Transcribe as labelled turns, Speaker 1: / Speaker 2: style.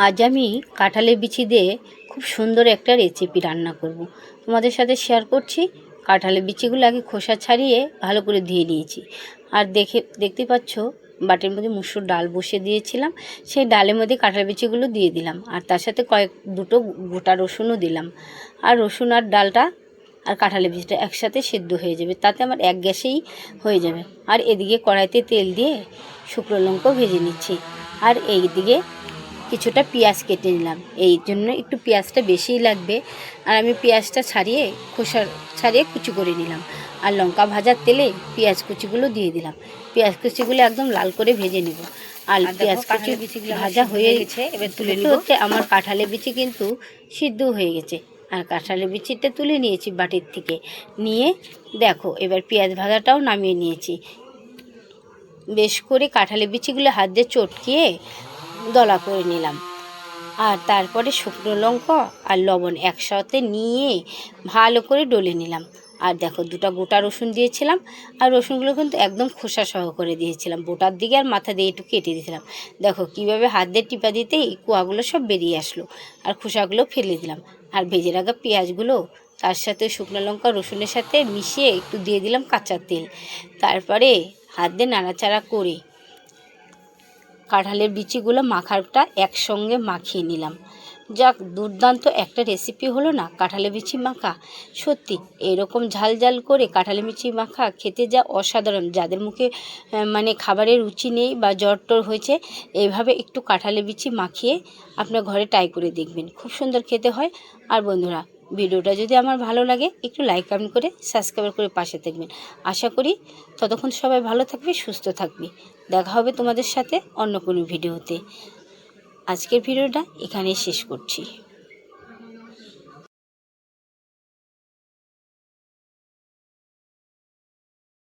Speaker 1: আজ আমি কাঁঠালের বিচি দিয়ে খুব সুন্দর একটা রেসিপি রান্না করব। তোমাদের সাথে শেয়ার করছি। কাঁঠালের বিচিগুলো আগে খোসা ছাড়িয়ে ভালো করে ধুয়ে নিয়েছি। আর দেখতে পাচ্ছ বাটির মধ্যে মুসুর ডাল বসিয়ে দিয়েছিলাম। সেই ডালের মধ্যে কাঁঠালের বিচিগুলো দিয়ে দিলাম, আর তার সাথে দুটো গোটা রসুনও দিলাম। আর রসুন আর ডালটা আর কাঁঠালের বিচিটা একসাথে সেদ্ধ হয়ে যাবে, তাতে আমার এক গ্যাসেই হয়ে যাবে। আর এদিকে কড়াইতে তেল দিয়ে শুকনো লঙ্কাও ভেজে নিচ্ছি। আর এই দিকে কিছুটা পেঁয়াজ কেটে নিলাম, এই জন্য একটু পেঁয়াজটা বেশিই লাগবে। আর আমি পেঁয়াজটা খোসা ছাড়িয়ে কুচি করে নিলাম। আর লঙ্কা ভাজার তেলে পেঁয়াজ কুচিগুলো দিয়ে দিলাম। পেঁয়াজ কুচিগুলো একদম লাল করে ভেজে নেব। আর পেঁয়াজ কুচি ভাজা হয়ে গেছে, এবার তুলে নিতে হচ্ছে। আমার কাঁঠালের বিচি কিন্তু সিদ্ধ হয়ে গেছে। আর কাঁঠালের বিচিটা তুলে নিয়েছি বাটির থেকে নিয়ে। দেখো এবার পেঁয়াজ ভাজাটাও নামিয়ে নিয়েছি। বেশ করে কাঁঠালের বিচিগুলো হাত দিয়ে চটকিয়ে দলা করে নিলাম। আর তারপরে শুকনো লঙ্কা আর লবণ একসাথে নিয়ে ভালো করে ডলে নিলাম। আর দেখো দুটো গোটা রসুন দিয়েছিলাম। আর রসুনগুলো কিন্তু একদম খোসা সহ করে দিয়েছিলাম, বোটার দিকে আর মাথা দিয়ে একটু কেটে দিয়েছিলাম। দেখো কীভাবে হাত দিয়ে টিপা দিতেই কোয়াগুলো সব বেরিয়ে আসলো। আর খোসাগুলো ফেলে দিলাম। আর ভেজে রাখা পেঁয়াজগুলো তার সাথে শুকনো লঙ্কা রসুনের সাথে মিশিয়ে একটু দিয়ে দিলাম কাঁচা তেল। তারপরে হাত দিয়ে নাড়াচাড়া করে কাঁঠালের বিচিগুলো মাখাটা একসঙ্গে মাখিয়ে নিলাম। যাক, দুর্দান্ত একটা রেসিপি হলো না কাঁঠালের বিচি মাখা। সত্যি এরকম ঝাল ঝাল করে কাঁঠালের বিচি মাখা খেতে যা অসাধারণ। যাদের মুখে খাবারের রুচি নেই বা জ্বর টর হয়েছে, এইভাবে একটু কাঁঠালের বিচি মাখিয়ে আপনার ঘরে ট্রাই করে দেখবেন, খুব সুন্দর খেতে হয়। আর বন্ধুরা, ভিডিওটা যদি আমার ভালো লাগে একটু লাইক কমেন্ট করে সাবস্ক্রাইব করে পাশে থাকবেন। আশা করি ততক্ষণ সবাই ভালো থাকবে, সুস্থ থাকবে। দেখা হবে তোমাদের সাথে অন্য কোনো ভিডিওতে। আজকের ভিডিওটা এখানেই শেষ করছি।